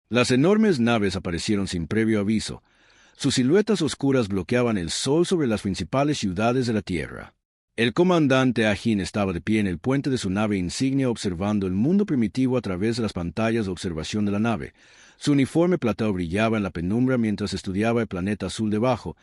Las enormes naves aparecieron sin previo aviso. Sus siluetas oscuras bloqueaban el sol sobre las principales ciudades de la Tierra. El comandante Ahin estaba de pie en el puente de su nave insignia observando el mundo primitivo a través de las pantallas de observación de la nave. Su uniforme plateado brillaba en la penumbra mientras estudiaba el planeta azul debajo.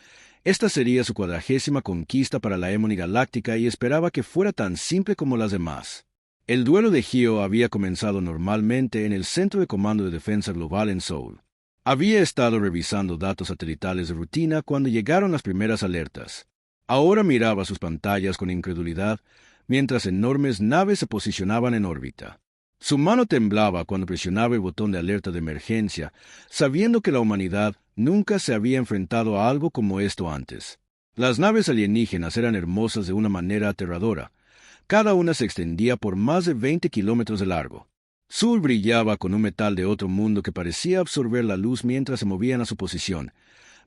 Esta sería su 40ª conquista para la Hémoni Galáctica y esperaba que fuera tan simple como las demás. El duelo de Gio había comenzado normalmente en el Centro de Comando de Defensa Global en Seúl. Había estado revisando datos satelitales de rutina cuando llegaron las primeras alertas. Ahora miraba sus pantallas con incredulidad, mientras enormes naves se posicionaban en órbita. Su mano temblaba cuando presionaba el botón de alerta de emergencia, sabiendo que la humanidad nunca se había enfrentado a algo como esto antes. Las naves alienígenas eran hermosas de una manera aterradora. Cada una se extendía por más de 20 kilómetros de largo. Seúl brillaba con un metal de otro mundo que parecía absorber la luz mientras se movían a su posición.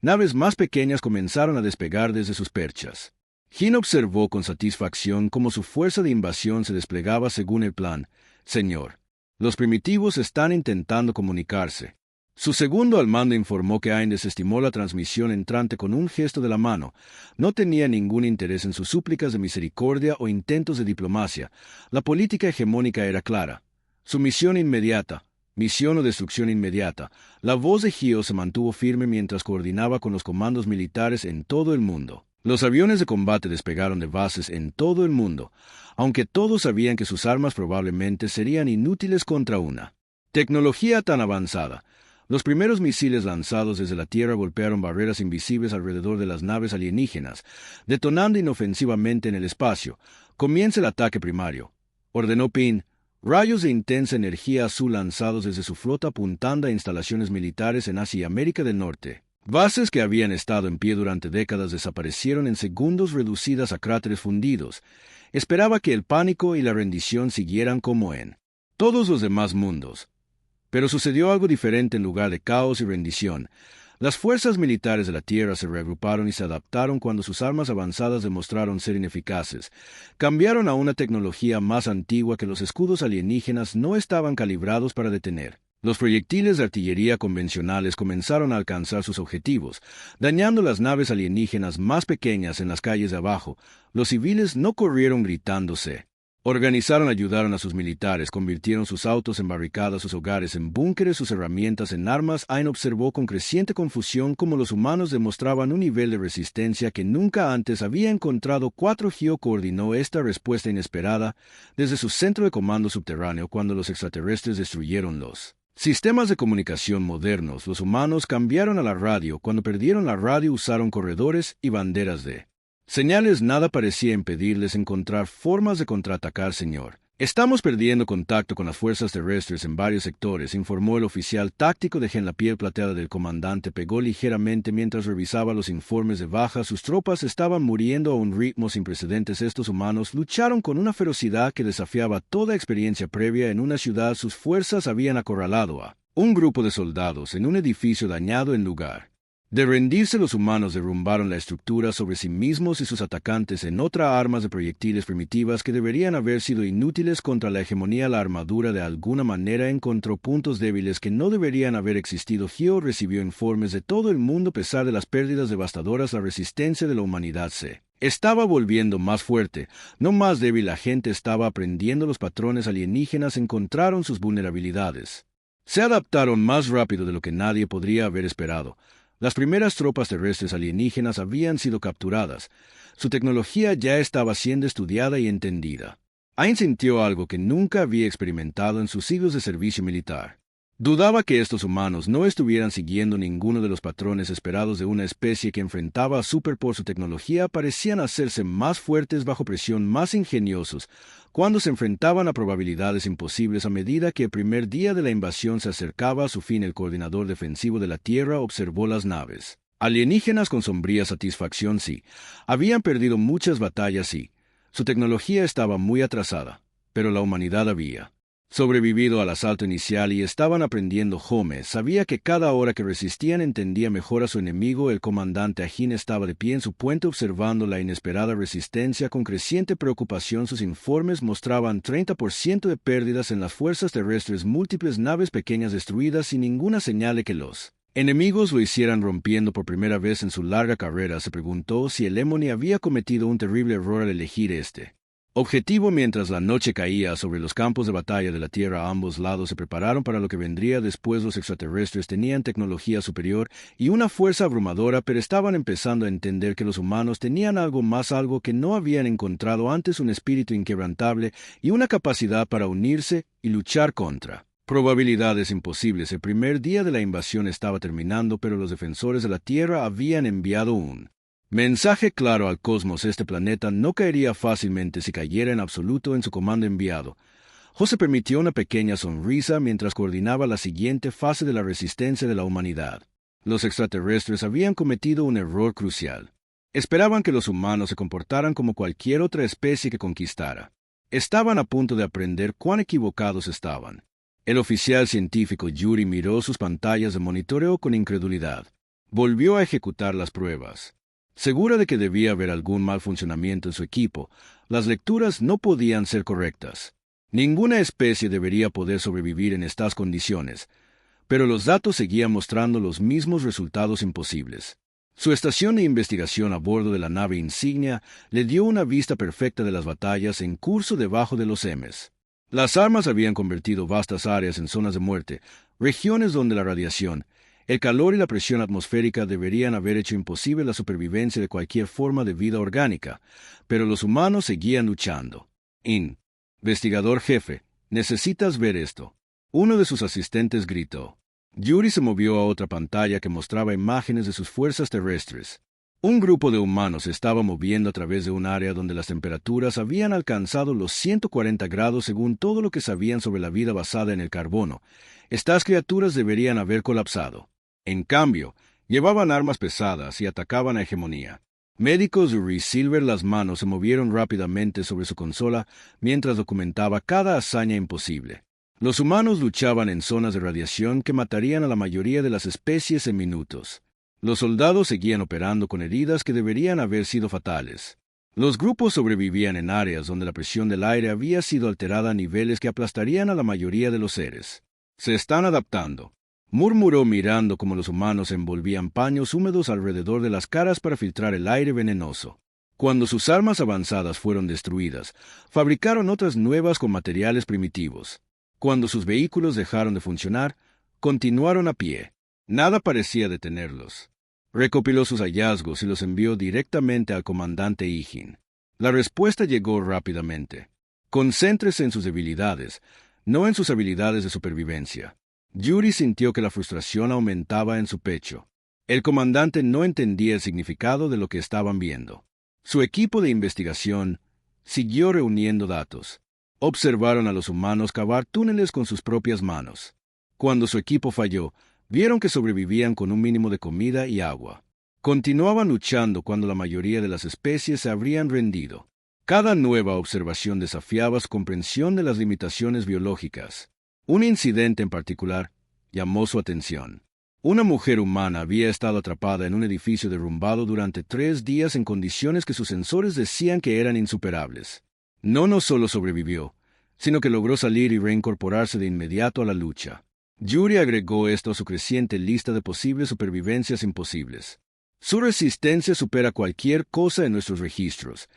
Naves más pequeñas comenzaron a despegar desde sus perchas. Jin observó con satisfacción cómo su fuerza de invasión se desplegaba según el plan. Señor, los primitivos están intentando comunicarse. Su segundo al mando informó que Ain desestimó la transmisión entrante con un gesto de la mano. No tenía ningún interés en sus súplicas de misericordia o intentos de diplomacia. La política hegemónica era clara. Su misión inmediata. Misión o destrucción inmediata. La voz de Gio se mantuvo firme mientras coordinaba con los comandos militares en todo el mundo. Los aviones de combate despegaron de bases en todo el mundo, aunque todos sabían que sus armas probablemente serían inútiles contra una tecnología tan avanzada. Los primeros misiles lanzados desde la Tierra golpearon barreras invisibles alrededor de las naves alienígenas, detonando inofensivamente en el espacio. Comienza el ataque primario, ordenó Pin. Rayos de intensa energía azul lanzados desde su flota apuntando a instalaciones militares en Asia y América del Norte. Bases que habían estado en pie durante décadas desaparecieron en segundos reducidas a cráteres fundidos. Esperaba que el pánico y la rendición siguieran como en todos los demás mundos. Pero sucedió algo diferente en lugar de caos y rendición. Las fuerzas militares de la Tierra se reagruparon y se adaptaron cuando sus armas avanzadas demostraron ser ineficaces. Cambiaron a una tecnología más antigua que los escudos alienígenas no estaban calibrados para detener. Los proyectiles de artillería convencionales comenzaron a alcanzar sus objetivos, dañando las naves alienígenas más pequeñas en las calles de abajo. Los civiles no corrieron gritándose. Ayudaron a sus militares, convirtieron sus autos en barricadas, sus hogares en búnkeres, sus herramientas en armas. Ain observó con creciente confusión cómo los humanos demostraban un nivel de resistencia que nunca antes había encontrado. 4 Gio coordinó esta respuesta inesperada desde su centro de comando subterráneo cuando los extraterrestres destruyeron los sistemas de comunicación modernos. Los humanos cambiaron a la radio. Cuando perdieron la radio usaron corredores y banderas de señales. Nada parecía impedirles encontrar formas de contraatacar. Señor, estamos perdiendo contacto con las fuerzas terrestres en varios sectores, informó el oficial táctico de Gen. La piel plateada del comandante pegó ligeramente mientras revisaba los informes de baja. Sus tropas estaban muriendo a un ritmo sin precedentes. Estos humanos lucharon con una ferocidad que desafiaba toda experiencia previa en una ciudad. Sus fuerzas habían acorralado a un grupo de soldados en un edificio dañado. En lugar de rendirse, los humanos derrumbaron la estructura sobre sí mismos y sus atacantes en otra armas de proyectiles primitivas que deberían haber sido inútiles contra la hegemonía. La armadura de alguna manera encontró puntos débiles que no deberían haber existido. Gio recibió informes de todo el mundo. A pesar de las pérdidas devastadoras, la resistencia de la humanidad se estaba volviendo más fuerte, no más débil. La gente estaba aprendiendo los patrones alienígenas, encontraron sus vulnerabilidades. Se adaptaron más rápido de lo que nadie podría haber esperado. Las primeras tropas terrestres alienígenas habían sido capturadas. Su tecnología ya estaba siendo estudiada y entendida. Ain sintió algo que nunca había experimentado en sus siglos de servicio militar. Dudaba que estos humanos no estuvieran siguiendo ninguno de los patrones esperados de una especie que enfrentaba a Super. Por su tecnología parecían hacerse más fuertes bajo presión, más ingeniosos, cuando se enfrentaban a probabilidades imposibles. A medida que el primer día de la invasión se acercaba a su fin, el coordinador defensivo de la Tierra observó las naves alienígenas con sombría satisfacción. Sí, habían perdido muchas batallas. Sí, su tecnología estaba muy atrasada, pero la humanidad había Sobrevivido al asalto inicial y estaban aprendiendo Home, sabía que cada hora que resistían entendía mejor a su enemigo. El comandante Agin estaba de pie en su puente observando la inesperada resistencia. Con creciente preocupación sus informes mostraban 30% de pérdidas en las fuerzas terrestres, múltiples naves pequeñas destruidas y ninguna señal de que los enemigos lo hicieran. Rompiendo por primera vez en su larga carrera, se preguntó si el Emony había cometido un terrible error al elegir este objetivo. Mientras la noche caía sobre los campos de batalla de la Tierra, a ambos lados se prepararon para lo que vendría después. Los extraterrestres tenían tecnología superior y una fuerza abrumadora, pero estaban empezando a entender que los humanos tenían algo más, algo que no habían encontrado antes: un espíritu inquebrantable y una capacidad para unirse y luchar contra probabilidades imposibles. El primer día de la invasión estaba terminando, pero los defensores de la Tierra habían enviado un mensaje claro al cosmos: este planeta no caería fácilmente si cayera en absoluto en su comando enviado. José permitió una pequeña sonrisa mientras coordinaba la siguiente fase de la resistencia de la humanidad. Los extraterrestres habían cometido un error crucial. Esperaban que los humanos se comportaran como cualquier otra especie que conquistara. Estaban a punto de aprender cuán equivocados estaban. El oficial científico Yuri miró sus pantallas de monitoreo con incredulidad. Volvió a ejecutar las pruebas. Segura de que debía haber algún mal funcionamiento en su equipo, las lecturas no podían ser correctas. Ninguna especie debería poder sobrevivir en estas condiciones, pero los datos seguían mostrando los mismos resultados imposibles. Su estación de investigación a bordo de la nave insignia le dio una vista perfecta de las batallas en curso debajo de los M's. Las armas habían convertido vastas áreas en zonas de muerte, regiones donde la radiación, el calor y la presión atmosférica deberían haber hecho imposible la supervivencia de cualquier forma de vida orgánica, pero los humanos seguían luchando. Investigador jefe, necesitas ver esto. Uno de sus asistentes gritó. Yuri se movió a otra pantalla que mostraba imágenes de sus fuerzas terrestres. Un grupo de humanos se estaba moviendo a través de un área donde las temperaturas habían alcanzado los 140 grados según todo lo que sabían sobre la vida basada en el carbono. Estas criaturas deberían haber colapsado. En cambio, llevaban armas pesadas y atacaban a hegemonía. Médicos de Reese Silver, las manos se movieron rápidamente sobre su consola mientras documentaba cada hazaña imposible. Los humanos luchaban en zonas de radiación que matarían a la mayoría de las especies en minutos. Los soldados seguían operando con heridas que deberían haber sido fatales. Los grupos sobrevivían en áreas donde la presión del aire había sido alterada a niveles que aplastarían a la mayoría de los seres. Se están adaptando, murmuró mirando cómo los humanos envolvían paños húmedos alrededor de las caras para filtrar el aire venenoso. Cuando sus armas avanzadas fueron destruidas, fabricaron otras nuevas con materiales primitivos. Cuando sus vehículos dejaron de funcionar, continuaron a pie. Nada parecía detenerlos. Recopiló sus hallazgos y los envió directamente al comandante Agin. La respuesta llegó rápidamente. Concéntrese en sus debilidades, no en sus habilidades de supervivencia. Yuri sintió que la frustración aumentaba en su pecho. El comandante no entendía el significado de lo que estaban viendo. Su equipo de investigación siguió reuniendo datos. Observaron a los humanos cavar túneles con sus propias manos. Cuando su equipo falló, vieron que sobrevivían con un mínimo de comida y agua. Continuaban luchando cuando la mayoría de las especies se habrían rendido. Cada nueva observación desafiaba su comprensión de las limitaciones biológicas. Un incidente en particular llamó su atención. Una mujer humana había estado atrapada en un edificio derrumbado durante 3 días en condiciones que sus sensores decían que eran insuperables. No solo sobrevivió, sino que logró salir y reincorporarse de inmediato a la lucha. Yuri agregó esto a su creciente lista de posibles supervivencias imposibles. Su resistencia supera cualquier cosa en nuestros registros.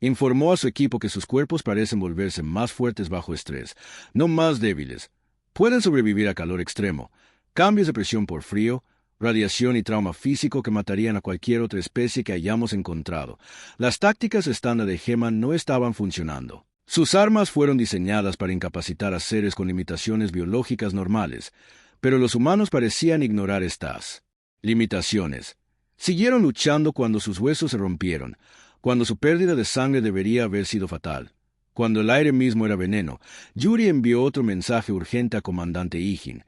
Informó a su equipo que sus cuerpos parecen volverse más fuertes bajo estrés, no más débiles. Pueden sobrevivir a calor extremo, cambios de presión por frío, radiación y trauma físico que matarían a cualquier otra especie que hayamos encontrado. Las tácticas estándar de Gema no estaban funcionando. Sus armas fueron diseñadas para incapacitar a seres con limitaciones biológicas normales, pero los humanos parecían ignorar estas limitaciones. Siguieron luchando cuando sus huesos se rompieron, cuando su pérdida de sangre debería haber sido fatal, cuando el aire mismo era veneno. Yuri envió otro mensaje urgente a comandante Agin,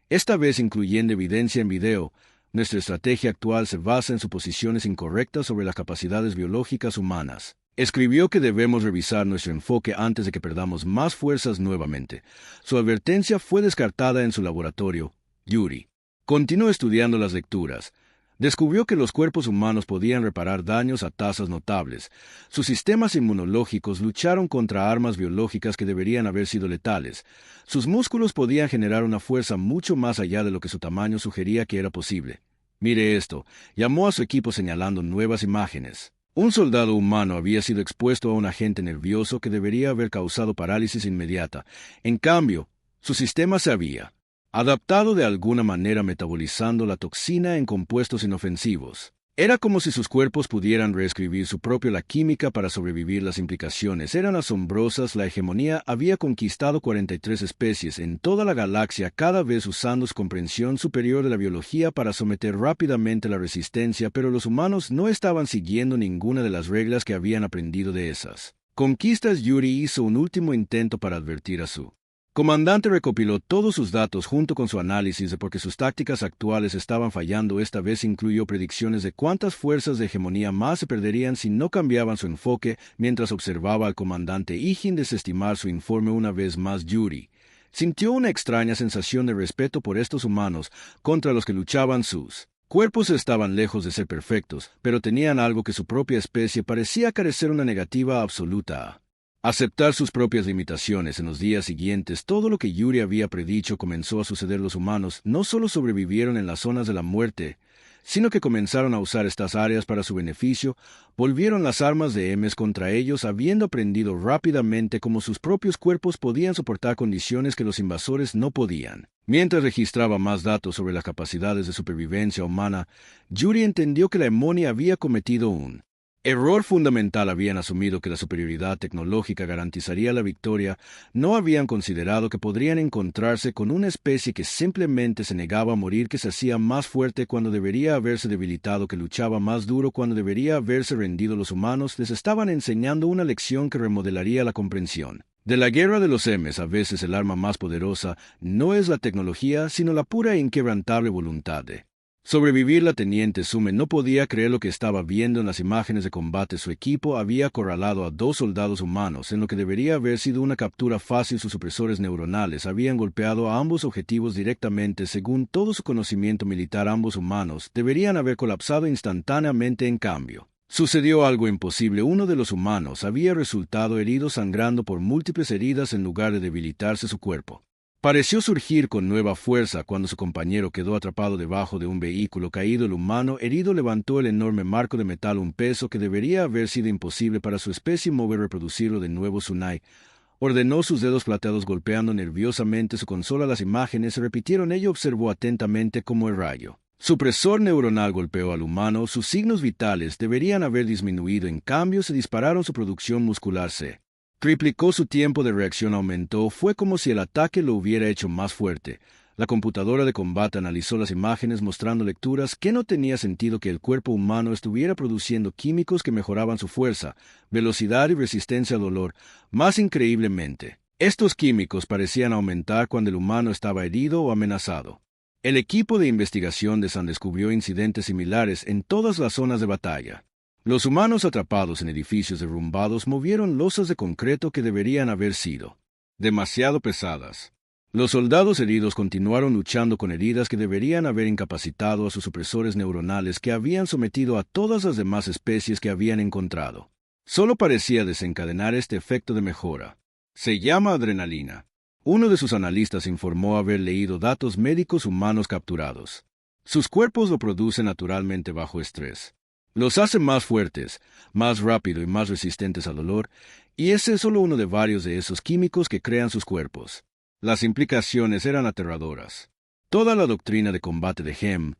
esta vez incluyendo evidencia en video. Nuestra estrategia actual se basa en suposiciones incorrectas sobre las capacidades biológicas humanas. Escribió que debemos revisar nuestro enfoque antes de que perdamos más fuerzas nuevamente. Su advertencia fue descartada en su laboratorio. Yuri continuó estudiando las lecturas. Descubrió que los cuerpos humanos podían reparar daños a tasas notables. Sus sistemas inmunológicos lucharon contra armas biológicas que deberían haber sido letales. Sus músculos podían generar una fuerza mucho más allá de lo que su tamaño sugería que era posible. Mire esto, llamó a su equipo señalando nuevas imágenes. Un soldado humano había sido expuesto a un agente nervioso que debería haber causado parálisis inmediata. En cambio, su sistema se había adaptado de alguna manera metabolizando la toxina en compuestos inofensivos. Era como si sus cuerpos pudieran reescribir su propia química para sobrevivir. Las implicaciones eran asombrosas. La hegemonía había conquistado 43 especies en toda la galaxia, cada vez usando su comprensión superior de la biología para someter rápidamente la resistencia, pero los humanos no estaban siguiendo ninguna de las reglas que habían aprendido de esas conquistas. Yuri hizo un último intento para advertir a su comandante. Recopiló todos sus datos junto con su análisis de por qué sus tácticas actuales estaban fallando. Esta vez incluyó predicciones de cuántas fuerzas de hegemonía más se perderían si no cambiaban su enfoque. Mientras observaba al comandante Ijin desestimar su informe una vez más, Yuri sintió una extraña sensación de respeto por estos humanos contra los que luchaban. Sus cuerpos estaban lejos de ser perfectos, pero tenían algo que su propia especie parecía carecer: una negativa absoluta a aceptar sus propias limitaciones. En los días siguientes, todo lo que Yuri había predicho comenzó a suceder. Los humanos no solo sobrevivieron en las zonas de la muerte, sino que comenzaron a usar estas áreas para su beneficio. Volvieron las armas de Emes contra ellos, habiendo aprendido rápidamente cómo sus propios cuerpos podían soportar condiciones que los invasores no podían. Mientras registraba más datos sobre las capacidades de supervivencia humana, Yuri entendió que la hegemonía había cometido un error fundamental. Habían asumido que la superioridad tecnológica garantizaría la victoria. No habían considerado que podrían encontrarse con una especie que simplemente se negaba a morir, que se hacía más fuerte cuando debería haberse debilitado, que luchaba más duro cuando debería haberse rendido. Los humanos les estaban enseñando una lección que remodelaría la comprensión de la guerra de los Emes. A veces el arma más poderosa no es la tecnología, sino la pura e inquebrantable voluntad de sobrevivir. La teniente Sume no podía creer lo que estaba viendo en las imágenes de combate. Su equipo había acorralado a 2 soldados humanos en lo que debería haber sido una captura fácil. Sus supresores neuronales habían golpeado a ambos objetivos directamente. Según todo su conocimiento militar, ambos humanos deberían haber colapsado instantáneamente. En cambio, sucedió algo imposible. Uno de los humanos había resultado herido, sangrando por múltiples heridas en lugar de debilitarse. Su cuerpo pareció surgir con nueva fuerza cuando su compañero quedó atrapado debajo de un vehículo caído. El humano herido levantó el enorme marco de metal, un peso que debería haber sido imposible para su especie mover. Reproducirlo de nuevo. Tsunai ordenó, sus dedos plateados golpeando nerviosamente su consola. Las imágenes se repitieron. Ella observó atentamente cómo el rayo supresor neuronal golpeó al humano. Sus signos vitales deberían haber disminuido, en cambio se dispararon. Su producción muscular se triplicó, su tiempo de reacción aumentó. Fue como si el ataque lo hubiera hecho más fuerte. La computadora de combate analizó las imágenes mostrando lecturas que no tenía sentido que el cuerpo humano estuviera produciendo químicos que mejoraban su fuerza, velocidad y resistencia al dolor. Más increíblemente, estos químicos parecían aumentar cuando el humano estaba herido o amenazado. El equipo de investigación de San descubrió incidentes similares en todas las zonas de batalla. Los humanos atrapados en edificios derrumbados movieron losas de concreto que deberían haber sido demasiado pesadas. Los soldados heridos continuaron luchando con heridas que deberían haber incapacitado a sus supresores neuronales, que habían sometido a todas las demás especies que habían encontrado. Solo parecía desencadenar este efecto de mejora. Se llama adrenalina. Uno de sus analistas informó haber leído datos médicos humanos capturados. Sus cuerpos lo producen naturalmente bajo estrés. Los hace más fuertes, más rápido y más resistentes al dolor, y ese es solo uno de varios de esos químicos que crean sus cuerpos. Las implicaciones eran aterradoras. Toda la doctrina de combate de Hem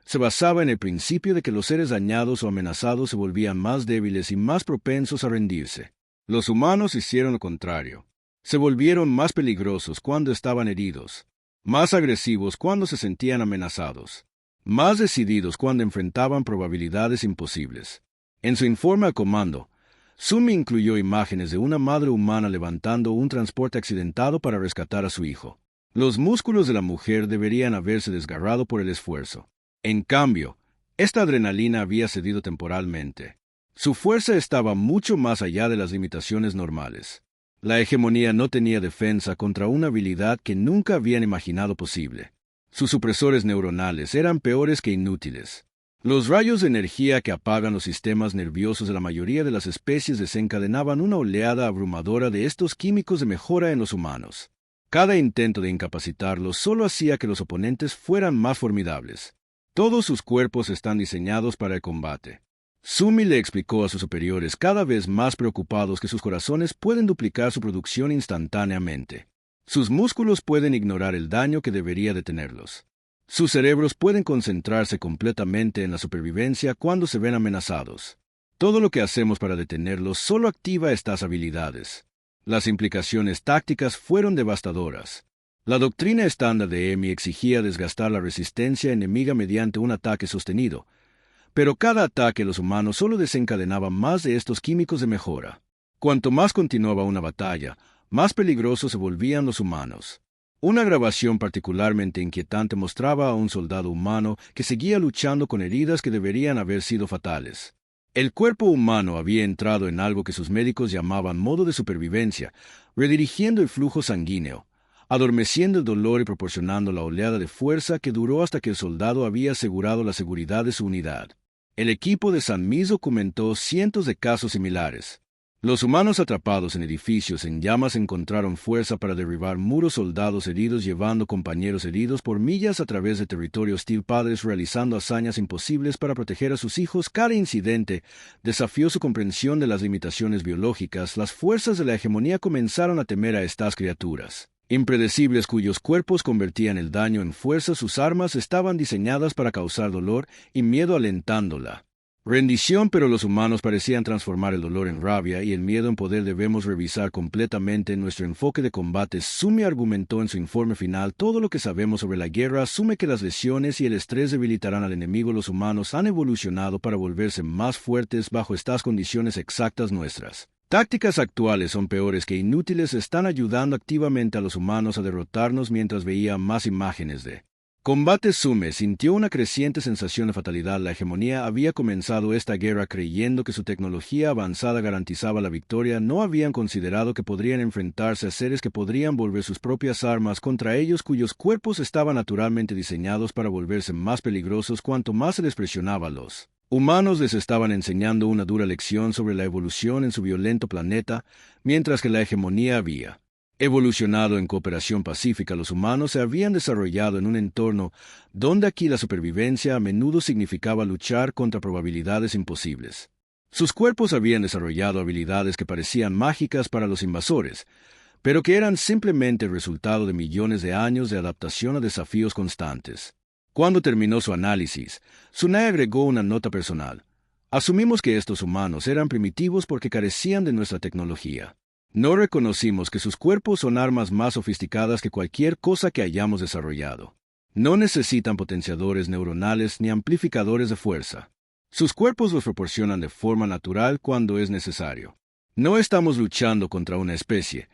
se basaba en el principio de que los seres dañados o amenazados se volvían más débiles y más propensos a rendirse. Los humanos hicieron lo contrario. Se volvieron más peligrosos cuando estaban heridos, más agresivos cuando se sentían amenazados, más decididos cuando enfrentaban probabilidades imposibles. En su informe al comando, Sumi incluyó imágenes de una madre humana levantando un transporte accidentado para rescatar a su hijo. Los músculos de la mujer deberían haberse desgarrado por el esfuerzo. En cambio, esta adrenalina había cedido temporalmente. Su fuerza estaba mucho más allá de las limitaciones normales. La hegemonía no tenía defensa contra una habilidad que nunca habían imaginado posible. Sus supresores neuronales eran peores que inútiles. Los rayos de energía que apagan los sistemas nerviosos de la mayoría de las especies desencadenaban una oleada abrumadora de estos químicos de mejora en los humanos. Cada intento de incapacitarlos solo hacía que los oponentes fueran más formidables. Todos sus cuerpos están diseñados para el combate. Sumi le explicó a sus superiores, cada vez más preocupados, que sus corazones pueden duplicar su producción instantáneamente. Sus músculos pueden ignorar el daño que debería detenerlos. Sus cerebros pueden concentrarse completamente en la supervivencia cuando se ven amenazados. Todo lo que hacemos para detenerlos solo activa estas habilidades. Las implicaciones tácticas fueron devastadoras. La doctrina estándar de EMI exigía desgastar la resistencia enemiga mediante un ataque sostenido, pero cada ataque a los humanos solo desencadenaba más de estos químicos de mejora. Cuanto más continuaba una batalla, más peligrosos se volvían los humanos. Una grabación particularmente inquietante mostraba a un soldado humano que seguía luchando con heridas que deberían haber sido fatales. El cuerpo humano había entrado en algo que sus médicos llamaban modo de supervivencia, redirigiendo el flujo sanguíneo, adormeciendo el dolor y proporcionando la oleada de fuerza que duró hasta que el soldado había asegurado la seguridad de su unidad. El equipo de San Mis documentó cientos de casos similares. Los humanos atrapados en edificios en llamas encontraron fuerza para derribar muros, soldados heridos llevando compañeros heridos por millas a través de territorio hostil, padres realizando hazañas imposibles para proteger a sus hijos. Cada incidente desafió su comprensión de las limitaciones biológicas. Las fuerzas de la hegemonía comenzaron a temer a estas criaturas impredecibles cuyos cuerpos convertían el daño en fuerza. Sus armas estaban diseñadas para causar dolor y miedo, alentándola. Rendición, pero los humanos parecían transformar el dolor en rabia y el miedo en poder. Debemos revisar completamente nuestro enfoque de combate. Sumi argumentó en su informe final: todo lo que sabemos sobre la guerra asume que las lesiones y el estrés debilitarán al enemigo. Los humanos han evolucionado para volverse más fuertes bajo estas condiciones exactas. Nuestras tácticas actuales son peores que inútiles. Están ayudando activamente a los humanos a derrotarnos. Mientras veía más imágenes de combate, Sumi sintió una creciente sensación de fatalidad. La hegemonía había comenzado esta guerra creyendo que su tecnología avanzada garantizaba la victoria. No habían considerado que podrían enfrentarse a seres que podrían volver sus propias armas contra ellos, cuyos cuerpos estaban naturalmente diseñados para volverse más peligrosos cuanto más se les presionaba. Los humanos les estaban enseñando una dura lección sobre la evolución en su violento planeta, mientras que la hegemonía había evolucionado en cooperación pacífica. Los humanos se habían desarrollado en un entorno donde aquí la supervivencia a menudo significaba luchar contra probabilidades imposibles. Sus cuerpos habían desarrollado habilidades que parecían mágicas para los invasores, pero que eran simplemente el resultado de millones de años de adaptación a desafíos constantes. Cuando terminó su análisis, Tsunade agregó una nota personal: asumimos que estos humanos eran primitivos porque carecían de nuestra tecnología. No reconocimos que sus cuerpos son armas más sofisticadas que cualquier cosa que hayamos desarrollado. No necesitan potenciadores neuronales ni amplificadores de fuerza. Sus cuerpos los proporcionan de forma natural cuando es necesario. No estamos luchando contra una especie.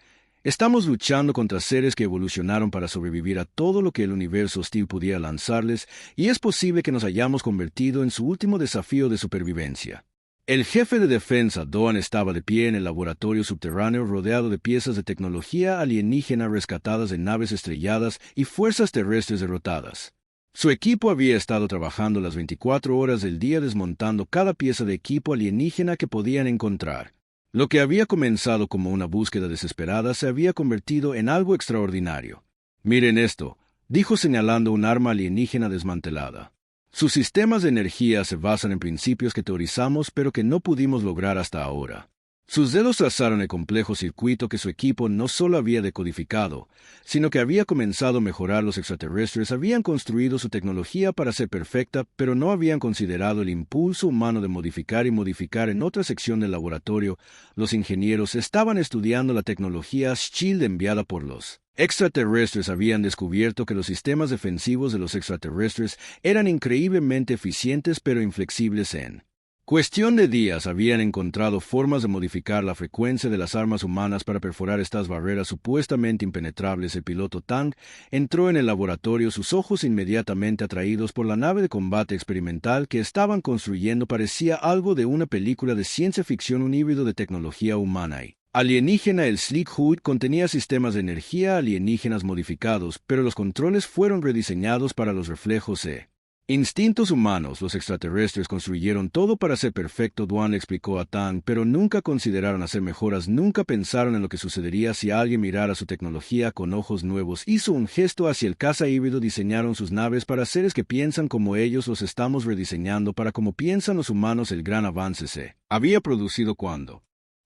Estamos luchando contra seres que evolucionaron para sobrevivir a todo lo que el universo hostil pudiera lanzarles, y es posible que nos hayamos convertido en su último desafío de supervivencia. El jefe de defensa, Doan, estaba de pie en el laboratorio subterráneo rodeado de piezas de tecnología alienígena rescatadas de naves estrelladas y fuerzas terrestres derrotadas. Su equipo había estado trabajando las 24 horas del día desmontando cada pieza de equipo alienígena que podían encontrar. Lo que había comenzado como una búsqueda desesperada se había convertido en algo extraordinario. «Miren esto», dijo señalando un arma alienígena desmantelada. Sus sistemas de energía se basan en principios que teorizamos pero que no pudimos lograr hasta ahora. Sus dedos trazaron el complejo circuito que su equipo no solo había decodificado, sino que había comenzado a mejorar. Los extraterrestres habían construido su tecnología para ser perfecta, pero no habían considerado el impulso humano de modificar y modificar. En otra sección del laboratorio, los ingenieros estaban estudiando la tecnología SHIELD enviada por los extraterrestres. Habían descubierto que los sistemas defensivos de los extraterrestres eran increíblemente eficientes pero inflexibles en Cuestión de días habían encontrado formas de modificar la frecuencia de las armas humanas para perforar estas barreras supuestamente impenetrables. El piloto Tang entró en el laboratorio, sus ojos inmediatamente atraídos por la nave de combate experimental que estaban construyendo. Parecía algo de una película de ciencia ficción, un híbrido de tecnología humana y alienígena. El Sleek Hood contenía sistemas de energía alienígenas modificados, pero los controles fueron rediseñados para los reflejos e instintos humanos. Los extraterrestres construyeron todo para ser perfecto, Dwan le explicó a Tang, pero nunca consideraron hacer mejoras, nunca pensaron en lo que sucedería si alguien mirara su tecnología con ojos nuevos. Hizo un gesto hacia el caza híbrido. Diseñaron sus naves para seres que piensan como ellos, los estamos rediseñando para cómo piensan los humanos. El gran avance se había producido cuando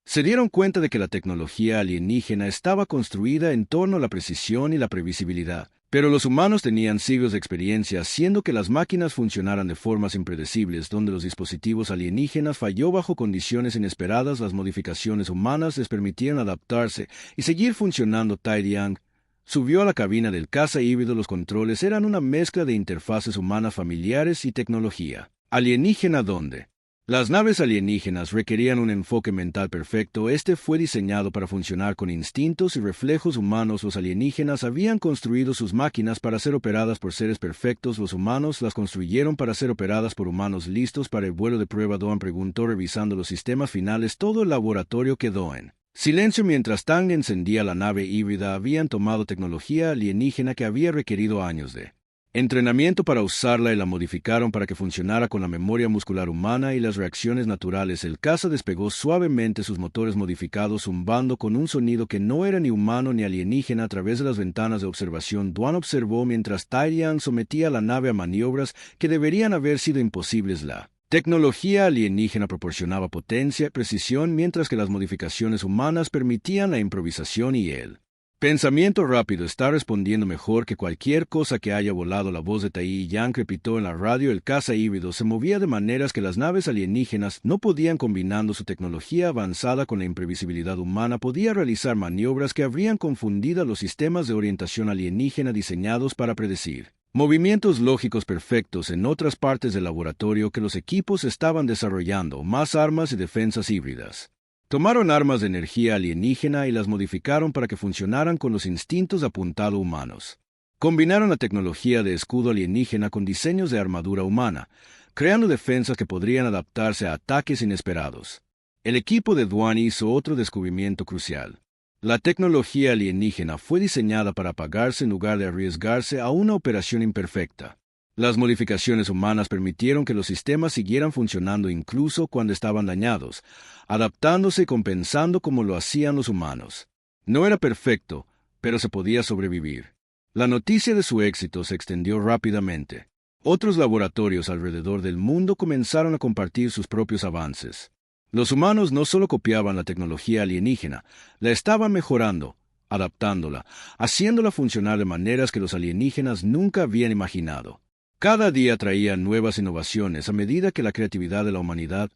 se dieron cuenta de que la tecnología alienígena estaba construida en torno a la precisión y la previsibilidad. Pero los humanos tenían siglos de experiencia haciendo que las máquinas funcionaran de formas impredecibles. Donde los dispositivos alienígenas falló bajo condiciones inesperadas, las modificaciones humanas les permitieron adaptarse y seguir funcionando. Tai Liang subió a la cabina del caza híbrido. Los controles eran una mezcla de interfaces humanas familiares y tecnología alienígena donde las naves alienígenas requerían un enfoque mental perfecto. Este fue diseñado para funcionar con instintos y reflejos humanos. Los alienígenas habían construido sus máquinas para ser operadas por seres perfectos. Los humanos las construyeron para ser operadas por humanos listos para el vuelo de prueba. Doan preguntó revisando los sistemas finales. Todo el laboratorio quedó en silencio mientras Tang encendía la nave híbrida. Habían tomado tecnología alienígena que había requerido años de entrenamiento para usarla y la modificaron para que funcionara con la memoria muscular humana y las reacciones naturales. El caza despegó suavemente, sus motores modificados zumbando con un sonido que no era ni humano ni alienígena. A través de las ventanas de observación, Dwan observó mientras Tai Liang sometía la nave a maniobras que deberían haber sido imposibles. La tecnología alienígena proporcionaba potencia y precisión, mientras que las modificaciones humanas permitían la improvisación y el pensamiento rápido. Está respondiendo mejor que cualquier cosa que haya volado. La voz de Tai Yang repitió en la radio. El caza híbrido se movía de maneras que las naves alienígenas no podían. Combinando su tecnología avanzada con la imprevisibilidad humana, podía realizar maniobras que habrían confundido a los sistemas de orientación alienígena diseñados para predecir movimientos lógicos perfectos. En otras partes del laboratorio que los equipos estaban desarrollando más armas y defensas híbridas. Tomaron armas de energía alienígena y las modificaron para que funcionaran con los instintos apuntado humanos. Combinaron la tecnología de escudo alienígena con diseños de armadura humana, creando defensas que podrían adaptarse a ataques inesperados. El equipo de Dwan hizo otro descubrimiento crucial. La tecnología alienígena fue diseñada para apagarse en lugar de arriesgarse a una operación imperfecta. Las modificaciones humanas permitieron que los sistemas siguieran funcionando incluso cuando estaban dañados, adaptándose y compensando como lo hacían los humanos. No era perfecto, pero se podía sobrevivir. La noticia de su éxito se extendió rápidamente. Otros laboratorios alrededor del mundo comenzaron a compartir sus propios avances. Los humanos no solo copiaban la tecnología alienígena, la estaban mejorando, adaptándola, haciéndola funcionar de maneras que los alienígenas nunca habían imaginado. Cada día traía nuevas innovaciones a medida que la creatividad de la humanidad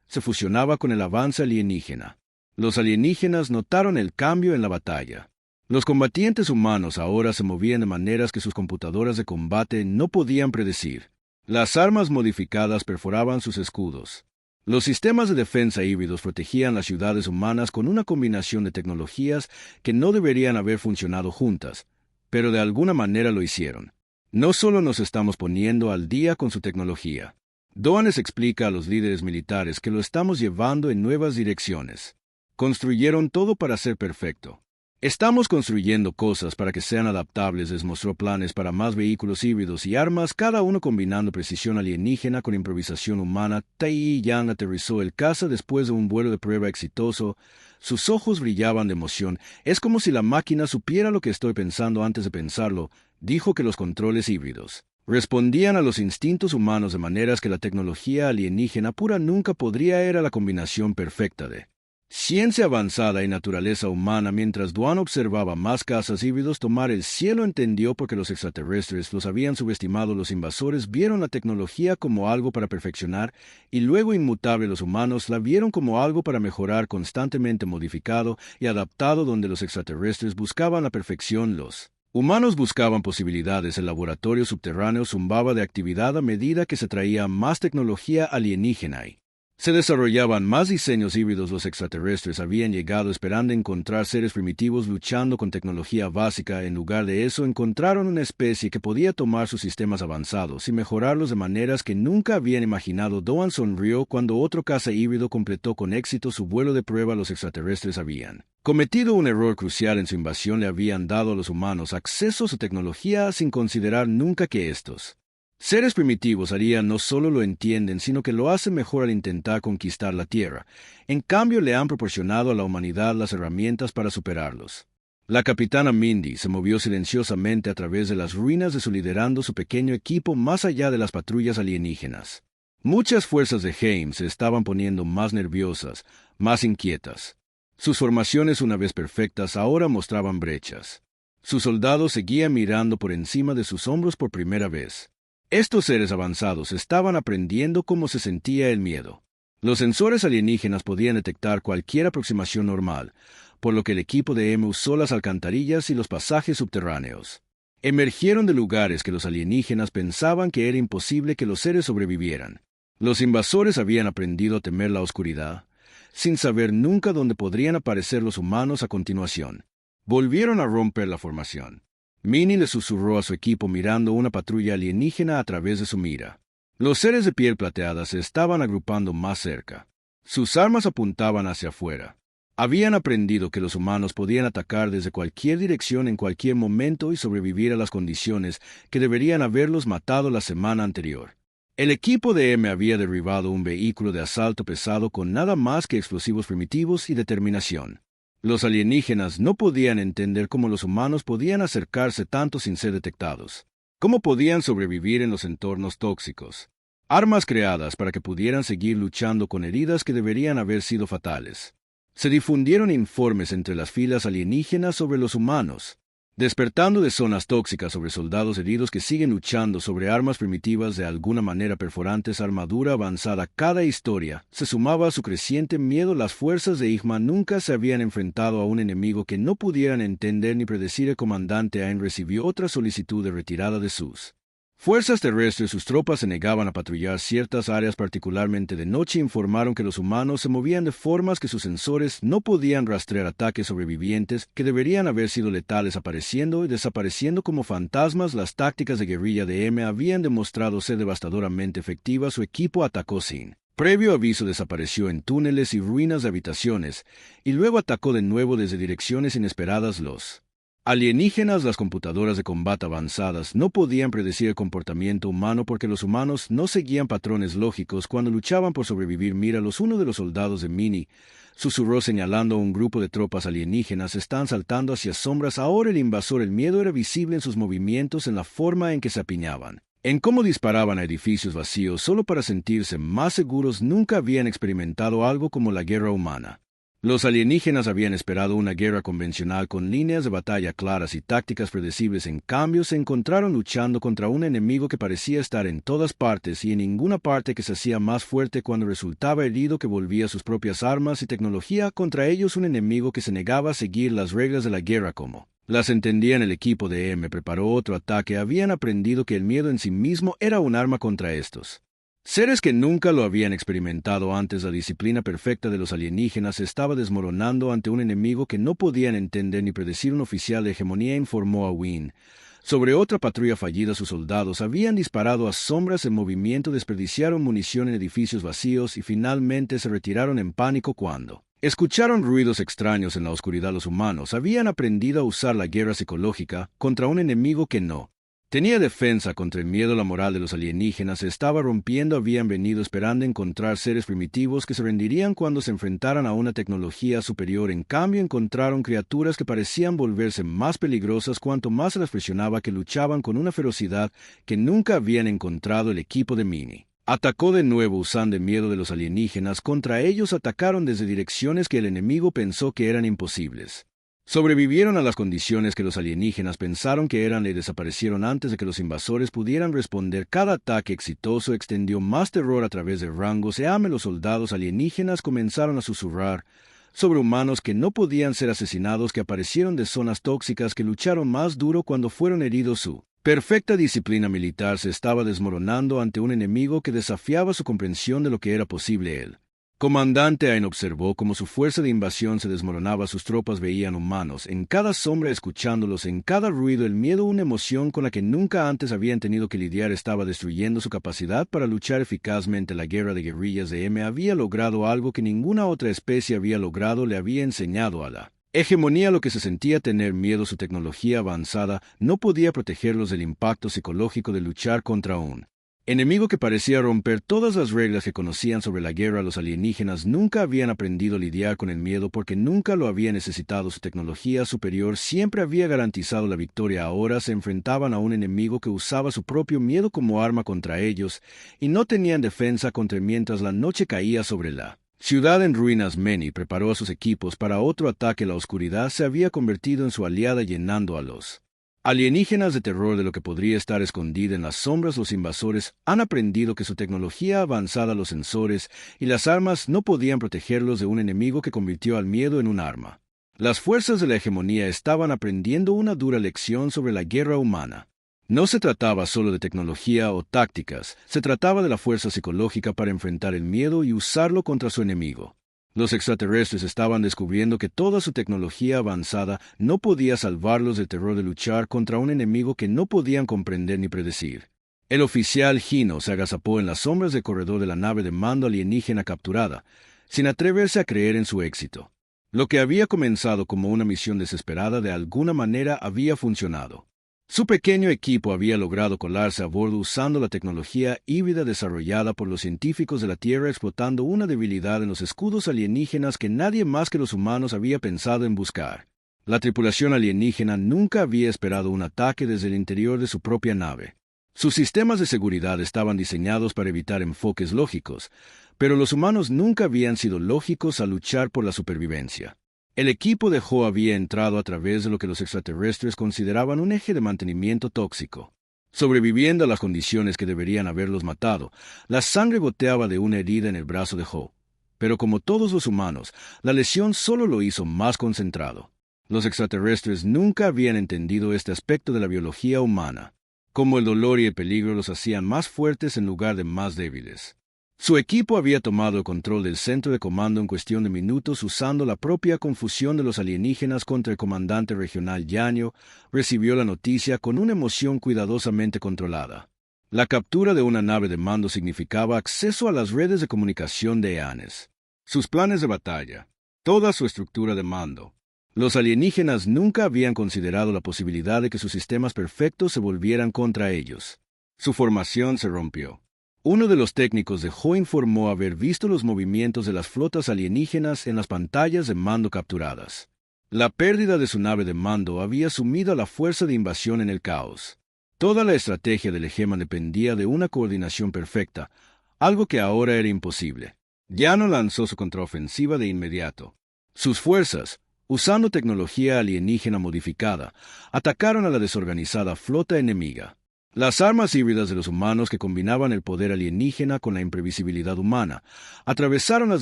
se fusionaba con el avance alienígena. Los alienígenas notaron el cambio en la batalla. Los combatientes humanos ahora se movían de maneras que sus computadoras de combate no podían predecir. Las armas modificadas perforaban sus escudos. Los sistemas de defensa híbridos protegían las ciudades humanas con una combinación de tecnologías que no deberían haber funcionado juntas, pero de alguna manera lo hicieron. No solo nos estamos poniendo al día con su tecnología. Doan les explica a los líderes militares que lo estamos llevando en nuevas direcciones. Construyeron todo para ser perfecto. Estamos construyendo cosas para que sean adaptables. Les mostró planes para más vehículos híbridos y armas, cada uno combinando precisión alienígena con improvisación humana. Tai Yang aterrizó el caza después de un vuelo de prueba exitoso. Sus ojos brillaban de emoción. Es como si la máquina supiera lo que estoy pensando antes de pensarlo. Dijo que los controles híbridos respondían a los instintos humanos de maneras que la tecnología alienígena pura nunca podría. Era la combinación perfecta de ciencia avanzada y naturaleza humana. Mientras Dwan observaba más cazas híbridos tomar el cielo, entendió por qué los extraterrestres los habían subestimado. Los invasores vieron la tecnología como algo para perfeccionar y luego inmutable. Los humanos la vieron como algo para mejorar, constantemente modificado y adaptado. Donde los extraterrestres buscaban la perfección, los humanos buscaban posibilidades. El laboratorio subterráneo zumbaba de actividad a medida que se traía más tecnología alienígena y Se desarrollaban más diseños híbridos. Los extraterrestres habían llegado esperando encontrar seres primitivos luchando con tecnología básica. En lugar de eso, encontraron una especie que podía tomar sus sistemas avanzados y mejorarlos de maneras que nunca habían imaginado. Doan sonrió cuando otro caza híbrido completó con éxito su vuelo de prueba. Los extraterrestres habían cometido un error crucial en su invasión. Le habían dado a los humanos acceso a su tecnología sin considerar nunca que estos seres primitivos harían no solo lo entienden, sino que lo hacen mejor al intentar conquistar la Tierra. En cambio, le han proporcionado a la humanidad las herramientas para superarlos. La capitana Mindy se movió silenciosamente a través de las ruinas de su liderando su pequeño equipo más allá de las patrullas alienígenas. Muchas fuerzas de Haim se estaban poniendo más nerviosas, más inquietas. Sus formaciones, una vez perfectas, ahora mostraban brechas. Sus soldados seguían mirando por encima de sus hombros por primera vez. Estos seres avanzados estaban aprendiendo cómo se sentía el miedo. Los sensores alienígenas podían detectar cualquier aproximación normal, por lo que el equipo de M usó las alcantarillas y los pasajes subterráneos. Emergieron de lugares que los alienígenas pensaban que era imposible que los seres sobrevivieran. Los invasores habían aprendido a temer la oscuridad, sin saber nunca dónde podrían aparecer los humanos a continuación. Volvieron a romper la formación. Minnie le susurró a su equipo mirando una patrulla alienígena a través de su mira. Los seres de piel plateada se estaban agrupando más cerca. Sus armas apuntaban hacia afuera. Habían aprendido que los humanos podían atacar desde cualquier dirección en cualquier momento y sobrevivir a las condiciones que deberían haberlos matado la semana anterior. El equipo de M había derribado un vehículo de asalto pesado con nada más que explosivos primitivos y determinación. Los alienígenas no podían entender cómo los humanos podían acercarse tanto sin ser detectados. ¿Cómo podían sobrevivir en los entornos tóxicos? Armas creadas para que pudieran seguir luchando con heridas que deberían haber sido fatales. Se difundieron informes entre las filas alienígenas sobre los humanos, despertando de zonas tóxicas sobre soldados heridos que siguen luchando sobre armas primitivas de alguna manera perforantes, armadura avanzada. Cada historia se sumaba a su creciente miedo. Las fuerzas de Igma nunca se habían enfrentado a un enemigo que no pudieran entender ni predecir. El comandante Ain recibió otra solicitud de retirada de sus fuerzas terrestres. Sus tropas se negaban a patrullar ciertas áreas, particularmente de noche. Informaron que los humanos se movían de formas que sus sensores no podían rastrear. Ataques sobrevivientes que deberían haber sido letales apareciendo y desapareciendo como fantasmas. Las tácticas de guerrilla de M habían demostrado ser devastadoramente efectivas. Su equipo atacó sin previo aviso, desapareció en túneles y ruinas de habitaciones, y luego atacó de nuevo desde direcciones inesperadas. Los alienígenas, las computadoras de combate avanzadas, no podían predecir el comportamiento humano porque los humanos no seguían patrones lógicos cuando luchaban por sobrevivir. Míralos, uno de los soldados de Minnie susurró señalando a un grupo de tropas alienígenas. Están saltando hacia sombras ahora. El invasor. El miedo era visible en sus movimientos, en la forma en que se apiñaban, en cómo disparaban a edificios vacíos solo para sentirse más seguros. Nunca habían experimentado algo como la guerra humana. Los alienígenas habían esperado una guerra convencional con líneas de batalla claras y tácticas predecibles. En cambio, se encontraron luchando contra un enemigo que parecía estar en todas partes y en ninguna parte, que se hacía más fuerte cuando resultaba herido, que volvía sus propias armas y tecnología contra ellos. Un enemigo que se negaba a seguir las reglas de la guerra como las entendían. El equipo de M preparó otro ataque. Habían aprendido que el miedo en sí mismo era un arma contra estos seres que nunca lo habían experimentado antes. La disciplina perfecta de los alienígenas se estaba desmoronando ante un enemigo que no podían entender ni predecir. Un oficial de hegemonía informó a Wynne sobre otra patrulla fallida. Sus soldados habían disparado a sombras en movimiento, desperdiciaron munición en edificios vacíos y finalmente se retiraron en pánico cuando escucharon ruidos extraños en la oscuridad. Los humanos habían aprendido a usar la guerra psicológica contra un enemigo que no tenía defensa contra el miedo. La moral de los alienígenas se estaba rompiendo. Habían venido esperando encontrar seres primitivos que se rendirían cuando se enfrentaran a una tecnología superior. En cambio, encontraron criaturas que parecían volverse más peligrosas cuanto más se las presionaba, que luchaban con una ferocidad que nunca habían encontrado. El equipo de Minnie atacó de nuevo usando el miedo de los alienígenas contra ellos. Atacaron desde direcciones que el enemigo pensó que eran imposibles. Sobrevivieron a las condiciones que los alienígenas pensaron que eran y desaparecieron antes de que los invasores pudieran responder. Cada ataque exitoso extendió más terror a través de rangos. Los soldados alienígenas comenzaron a susurrar sobre humanos que no podían ser asesinados, que aparecieron de zonas tóxicas, que lucharon más duro cuando fueron heridos. Su perfecta disciplina militar se estaba desmoronando ante un enemigo que desafiaba su comprensión de lo que era posible. El Comandante Ain observó cómo su fuerza de invasión se desmoronaba. Sus tropas veían humanos, en cada sombra escuchándolos, en cada ruido. El miedo, una emoción con la que nunca antes habían tenido que lidiar, estaba destruyendo su capacidad para luchar eficazmente. La guerra de guerrillas de M había logrado algo que ninguna otra especie había logrado. Le había enseñado a la hegemonía lo que se sentía tener miedo. Su tecnología avanzada no podía protegerlos del impacto psicológico de luchar contra un enemigo que parecía romper todas las reglas que conocían sobre la guerra. Los alienígenas nunca habían aprendido a lidiar con el miedo porque nunca lo había necesitado. Su tecnología superior siempre había garantizado la victoria. Ahora se enfrentaban a un enemigo que usaba su propio miedo como arma contra ellos y no tenían defensa contra. Mientras la noche caía sobre la ciudad en ruinas, Meni preparó a sus equipos para otro ataque. La oscuridad se había convertido en su aliada, llenando a los alienígenas de terror de lo que podría estar escondida en las sombras. Los invasores han aprendido que su tecnología avanzada, los sensores y las armas no podían protegerlos de un enemigo que convirtió al miedo en un arma. Las fuerzas de la hegemonía estaban aprendiendo una dura lección sobre la guerra humana. No se trataba solo de tecnología o tácticas, se trataba de la fuerza psicológica para enfrentar el miedo y usarlo contra su enemigo. Los extraterrestres estaban descubriendo que toda su tecnología avanzada no podía salvarlos del terror de luchar contra un enemigo que no podían comprender ni predecir. El oficial Gino se agazapó en las sombras del corredor de la nave de mando alienígena capturada, sin atreverse a creer en su éxito. Lo que había comenzado como una misión desesperada de alguna manera había funcionado. Su pequeño equipo había logrado colarse a bordo usando la tecnología híbrida desarrollada por los científicos de la Tierra, explotando una debilidad en los escudos alienígenas que nadie más que los humanos había pensado en buscar. La tripulación alienígena nunca había esperado un ataque desde el interior de su propia nave. Sus sistemas de seguridad estaban diseñados para evitar enfoques lógicos, pero los humanos nunca habían sido lógicos al luchar por la supervivencia. El equipo de Ho había entrado a través de lo que los extraterrestres consideraban un eje de mantenimiento tóxico. Sobreviviendo a las condiciones que deberían haberlos matado, la sangre goteaba de una herida en el brazo de Ho. Pero como todos los humanos, la lesión solo lo hizo más concentrado. Los extraterrestres nunca habían entendido este aspecto de la biología humana, como el dolor y el peligro los hacían más fuertes en lugar de más débiles. Su equipo había tomado el control del centro de comando en cuestión de minutos, usando la propia confusión de los alienígenas contra el comandante regional. Yanyo recibió la noticia con una emoción cuidadosamente controlada. La captura de una nave de mando significaba acceso a las redes de comunicación de Eanes, sus planes de batalla, toda su estructura de mando. Los alienígenas nunca habían considerado la posibilidad de que sus sistemas perfectos se volvieran contra ellos. Su formación se rompió. Uno de los técnicos de Ho informó haber visto los movimientos de las flotas alienígenas en las pantallas de mando capturadas. La pérdida de su nave de mando había sumido a la fuerza de invasión en el caos. Toda la estrategia del Hegeman dependía de una coordinación perfecta, algo que ahora era imposible. Yano lanzó su contraofensiva de inmediato. Sus fuerzas, usando tecnología alienígena modificada, atacaron a la desorganizada flota enemiga. Las armas híbridas de los humanos, que combinaban el poder alienígena con la imprevisibilidad humana, atravesaron las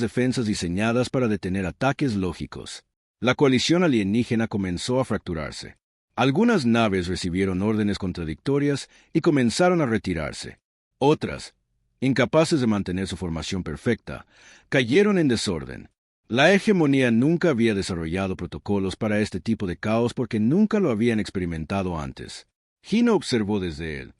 defensas diseñadas para detener ataques lógicos. La coalición alienígena comenzó a fracturarse. Algunas naves recibieron órdenes contradictorias y comenzaron a retirarse. Otras, incapaces de mantener su formación perfecta, cayeron en desorden. La hegemonía nunca había desarrollado protocolos para este tipo de caos porque nunca lo habían experimentado antes. Gino observó desde el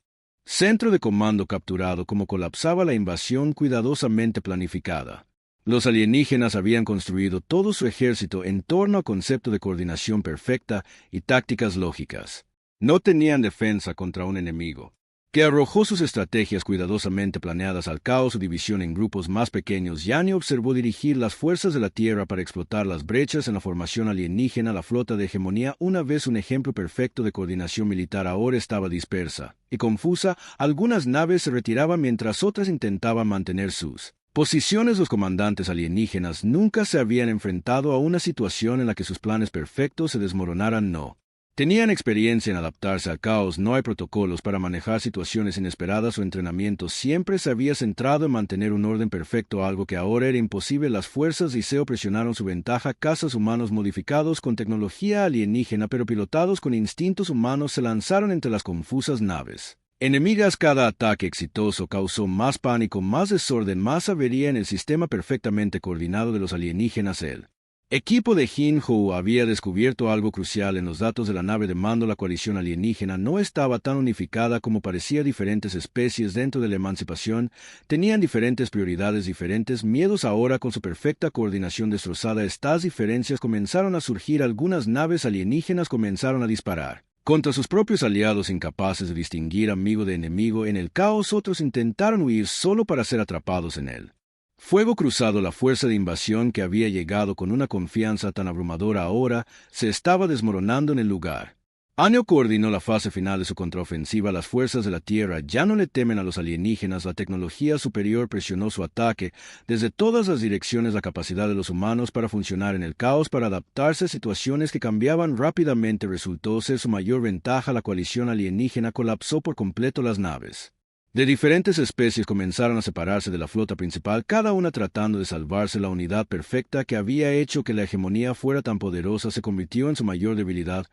centro de comando capturado cómo colapsaba la invasión cuidadosamente planificada. Los alienígenas habían construido todo su ejército en torno al concepto de coordinación perfecta y tácticas lógicas. No tenían defensa contra un enemigo que arrojó sus estrategias cuidadosamente planeadas al caos. Su división en grupos más pequeños. Yanyo observó dirigir las fuerzas de la Tierra para explotar las brechas en la formación alienígena. La flota de hegemonía, una vez un ejemplo perfecto de coordinación militar, ahora estaba dispersa y confusa. Algunas naves se retiraban mientras otras intentaban mantener sus posiciones. Los comandantes alienígenas nunca se habían enfrentado a una situación en la que sus planes perfectos se desmoronaran. No tenían experiencia en adaptarse al caos. No hay protocolos para manejar situaciones inesperadas. Su entrenamiento siempre se había centrado en mantener un orden perfecto, algo que ahora era imposible. Las fuerzas Iseo presionaron su ventaja. Cazas humanos modificados con tecnología alienígena pero pilotados con instintos humanos se lanzaron entre las confusas naves. Enemigas, cada ataque exitoso causó más pánico, más desorden, más avería en el sistema perfectamente coordinado de los alienígenas. El equipo de Jin-Ho había descubierto algo crucial en los datos de la nave de mando. La coalición alienígena no estaba tan unificada como parecía. Diferentes especies dentro de la emancipación tenían diferentes prioridades, diferentes miedos. Ahora, con su perfecta coordinación destrozada, estas diferencias comenzaron a surgir. Algunas naves alienígenas comenzaron a disparar contra sus propios aliados, incapaces de distinguir amigo de enemigo. En el caos, otros intentaron huir solo para ser atrapados en él. Fuego cruzado. La fuerza de invasión, que había llegado con una confianza tan abrumadora, ahora se estaba desmoronando en el lugar. Hanyo coordinó la fase final de su contraofensiva. Las fuerzas de la Tierra ya no le temen a los alienígenas. La tecnología superior presionó su ataque desde todas las direcciones. La capacidad de los humanos para funcionar en el caos, para adaptarse a situaciones que cambiaban rápidamente, resultó ser su mayor ventaja. La coalición alienígena colapsó por completo. Las naves de diferentes especies comenzaron a separarse de la flota principal, cada una tratando de salvarse. La unidad perfecta que había hecho que la hegemonía fuera tan poderosa se convirtió en su mayor debilidad.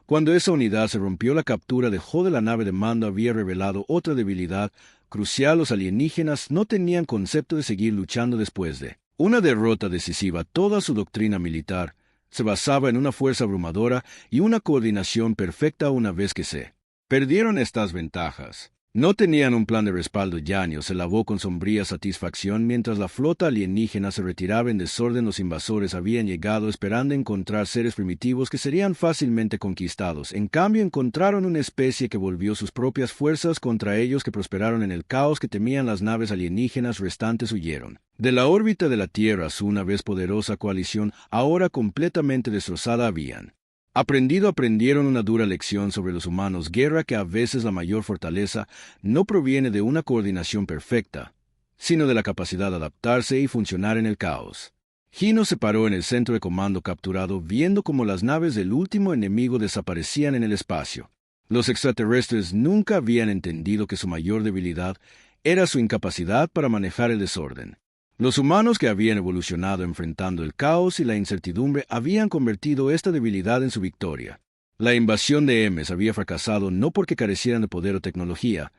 Cuando esa unidad se rompió, la captura de la nave de mando había revelado otra debilidad crucial. Los alienígenas no tenían concepto de seguir luchando después de una derrota decisiva. Toda su doctrina militar se basaba en una fuerza abrumadora y una coordinación perfecta. Una vez que se perdieron estas ventajas, no tenían un plan de respaldo. Yanyo se lavó con sombría satisfacción mientras la flota alienígena se retiraba en desorden. Los invasores habían llegado esperando encontrar seres primitivos que serían fácilmente conquistados. En cambio, encontraron una especie que volvió sus propias fuerzas contra ellos, que prosperaron en el caos que temían. Las naves alienígenas restantes huyeron de la órbita de la Tierra. Su una vez poderosa coalición, ahora completamente destrozada, aprendieron una dura lección sobre los humanos. Guerra, que a veces la mayor fortaleza no proviene de una coordinación perfecta, sino de la capacidad de adaptarse y funcionar en el caos. Hino se paró en el centro de comando capturado, viendo cómo las naves del último enemigo desaparecían en el espacio. Los extraterrestres nunca habían entendido que su mayor debilidad era su incapacidad para manejar el desorden. Los humanos, que habían evolucionado enfrentando el caos y la incertidumbre, habían convertido esta debilidad en su victoria. La invasión de Emes había fracasado no porque carecieran de poder o tecnología,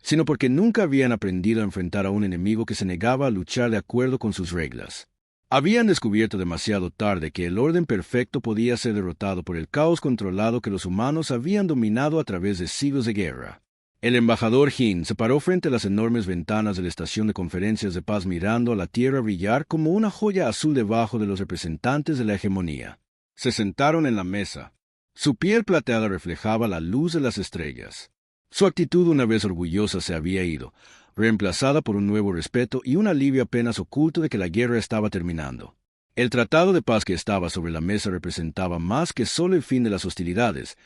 sino porque nunca habían aprendido a enfrentar a un enemigo que se negaba a luchar de acuerdo con sus reglas. Habían descubierto demasiado tarde que el orden perfecto podía ser derrotado por el caos controlado que los humanos habían dominado a través de siglos de guerra. El embajador Jin se paró frente a las enormes ventanas de la estación de conferencias de paz, mirando a la Tierra brillar como una joya azul debajo de los representantes de la hegemonía. Se sentaron en la mesa. Su piel plateada reflejaba la luz de las estrellas. Su actitud, una vez orgullosa, se había ido, reemplazada por un nuevo respeto y un alivio apenas oculto de que la guerra estaba terminando. El tratado de paz que estaba sobre la mesa representaba más que solo el fin de las hostilidades.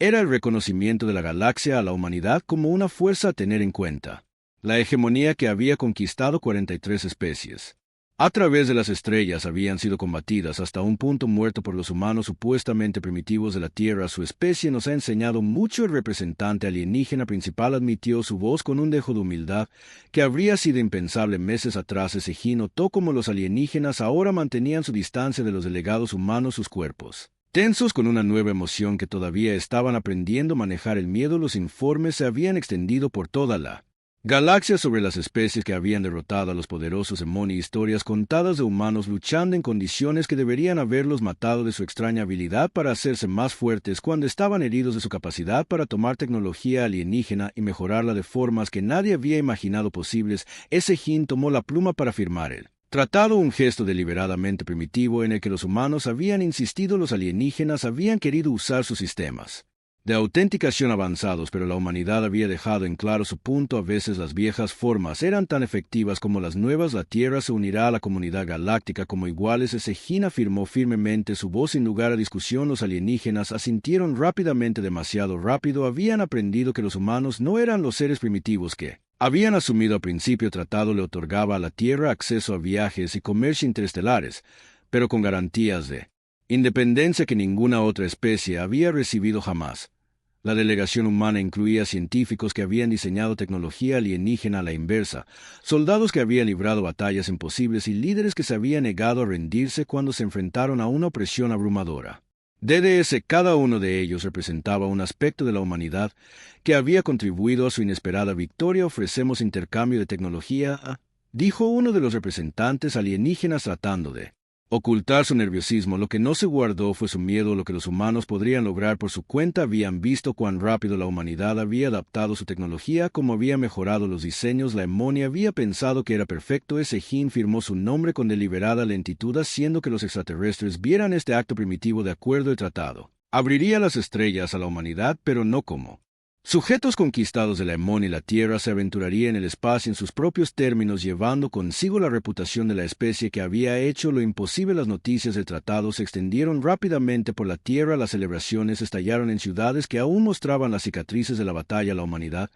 Era el reconocimiento de la galaxia a la humanidad como una fuerza a tener en cuenta. La hegemonía, que había conquistado 43 especies a través de las estrellas, habían sido combatidas hasta un punto muerto por los humanos supuestamente primitivos de la Tierra. Su especie nos ha enseñado mucho. El representante alienígena principal admitió, su voz con un dejo de humildad que habría sido impensable meses atrás. Ese Jin notó cómo los alienígenas ahora mantenían su distancia de los delegados humanos, sus cuerpos tensos con una nueva emoción que todavía estaban aprendiendo a manejar. El miedo. Los informes se habían extendido por toda la galaxia sobre las especies que habían derrotado a los poderosos Emoni. Historias contadas de humanos luchando en condiciones que deberían haberlos matado, de su extraña habilidad para hacerse más fuertes cuando estaban heridos, de su capacidad para tomar tecnología alienígena y mejorarla de formas que nadie había imaginado posibles. Ese Jin tomó la pluma para firmar el tratado, un gesto deliberadamente primitivo en el que los humanos habían insistido. Los alienígenas habían querido usar sus sistemas de autenticación avanzados, pero la humanidad había dejado en claro su punto. A veces las viejas formas eran tan efectivas como las nuevas. La Tierra se unirá a la comunidad galáctica como iguales. Ese Jin afirmó firmemente, su voz sin lugar a discusión. Los alienígenas asintieron rápidamente, demasiado rápido. Habían aprendido que los humanos no eran los seres primitivos que habían asumido al principio. El tratado le otorgaba a la Tierra acceso a viajes y comercio interestelares, pero con garantías de independencia que ninguna otra especie había recibido jamás. La delegación humana incluía científicos que habían diseñado tecnología alienígena a la inversa, soldados que habían librado batallas imposibles y líderes que se habían negado a rendirse cuando se enfrentaron a una opresión abrumadora. DDS, cada uno de ellos representaba un aspecto de la humanidad que había contribuido a su inesperada victoria. Ofrecemos intercambio de tecnología, dijo uno de los representantes alienígenas tratando de ocultar su nerviosismo. Lo que no se guardó fue su miedo a lo que los humanos podrían lograr por su cuenta. Habían visto cuán rápido la humanidad había adaptado su tecnología, cómo había mejorado los diseños. La Emonia había pensado que era perfecto. Ese Jin firmó su nombre con deliberada lentitud, haciendo que los extraterrestres vieran este acto primitivo de acuerdo al tratado. Abriría las estrellas a la humanidad, pero no como sujetos conquistados de la Emonia. La Tierra se aventuraría en el espacio en sus propios términos, llevando consigo la reputación de la especie que había hecho lo imposible. Las noticias del tratado se extendieron rápidamente por la Tierra. Las celebraciones estallaron en ciudades que aún mostraban las cicatrices de la batalla. La humanidad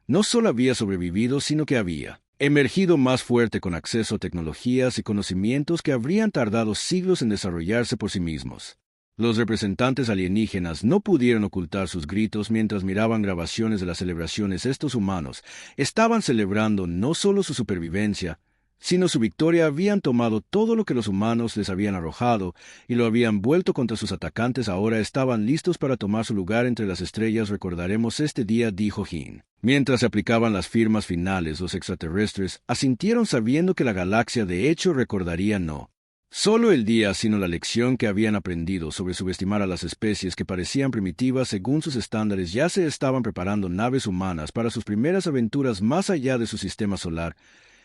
no solo había sobrevivido, sino que había emergido más fuerte, con acceso a tecnologías y conocimientos que habrían tardado siglos en desarrollarse por sí mismos. Los representantes alienígenas no pudieron ocultar sus gritos mientras miraban grabaciones de las celebraciones. Estos humanos estaban celebrando no solo su supervivencia, sino su victoria. Habían tomado todo lo que los humanos les habían arrojado y lo habían vuelto contra sus atacantes. Ahora estaban listos para tomar su lugar entre las estrellas. Recordaremos este día, dijo Jin. Mientras se aplicaban las firmas finales, los extraterrestres asintieron, sabiendo que la galaxia de hecho recordaría no solo el día, sino la lección que habían aprendido sobre subestimar a las especies que parecían primitivas según sus estándares. Ya se estaban preparando naves humanas para sus primeras aventuras más allá de su sistema solar.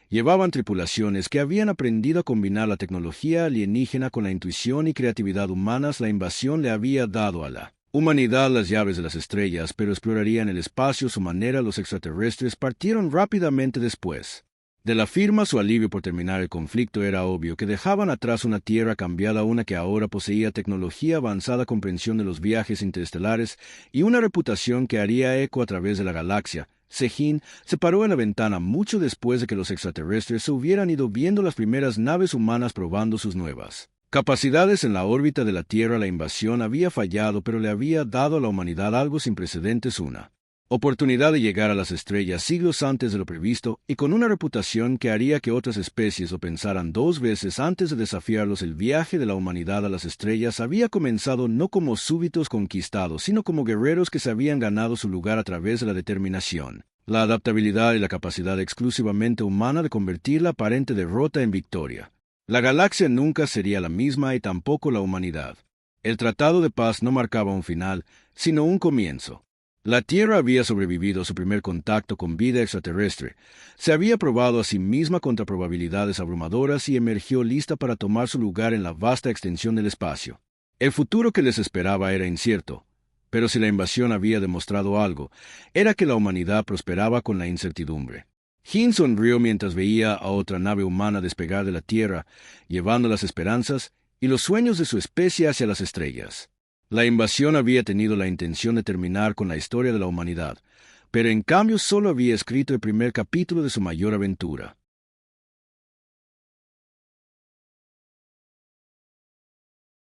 Llevaban tripulaciones que habían aprendido a combinar la tecnología alienígena con la intuición y creatividad humanas. La invasión le había dado a la humanidad las llaves de las estrellas, pero explorarían el espacio a su manera. Los extraterrestres partieron rápidamente después de la firma. Su alivio por terminar el conflicto era obvio, que dejaban atrás una Tierra cambiada, una que ahora poseía tecnología avanzada, comprensión de los viajes interestelares y una reputación que haría eco a través de la galaxia. Sejin se paró en la ventana mucho después de que los extraterrestres se hubieran ido, viendo las primeras naves humanas probando sus nuevas capacidades en la órbita de la Tierra. La invasión había fallado, pero le había dado a la humanidad algo sin precedentes, una oportunidad de llegar a las estrellas siglos antes de lo previsto, y con una reputación que haría que otras especies lo pensaran dos veces antes de desafiarlos. El viaje de la humanidad a las estrellas había comenzado no como súbitos conquistados, sino como guerreros que se habían ganado su lugar a través de la determinación, la adaptabilidad y la capacidad exclusivamente humana de convertir la aparente derrota en victoria. La galaxia nunca sería la misma, y tampoco la humanidad. El Tratado de Paz no marcaba un final, sino un comienzo. La Tierra había sobrevivido a su primer contacto con vida extraterrestre, se había probado a sí misma contra probabilidades abrumadoras y emergió lista para tomar su lugar en la vasta extensión del espacio. El futuro que les esperaba era incierto, pero si la invasión había demostrado algo, era que la humanidad prosperaba con la incertidumbre. Jin sonrió mientras veía a otra nave humana despegar de la Tierra, llevando las esperanzas y los sueños de su especie hacia las estrellas. La invasión había tenido la intención de terminar con la historia de la humanidad, pero en cambio solo había escrito el primer capítulo de su mayor aventura.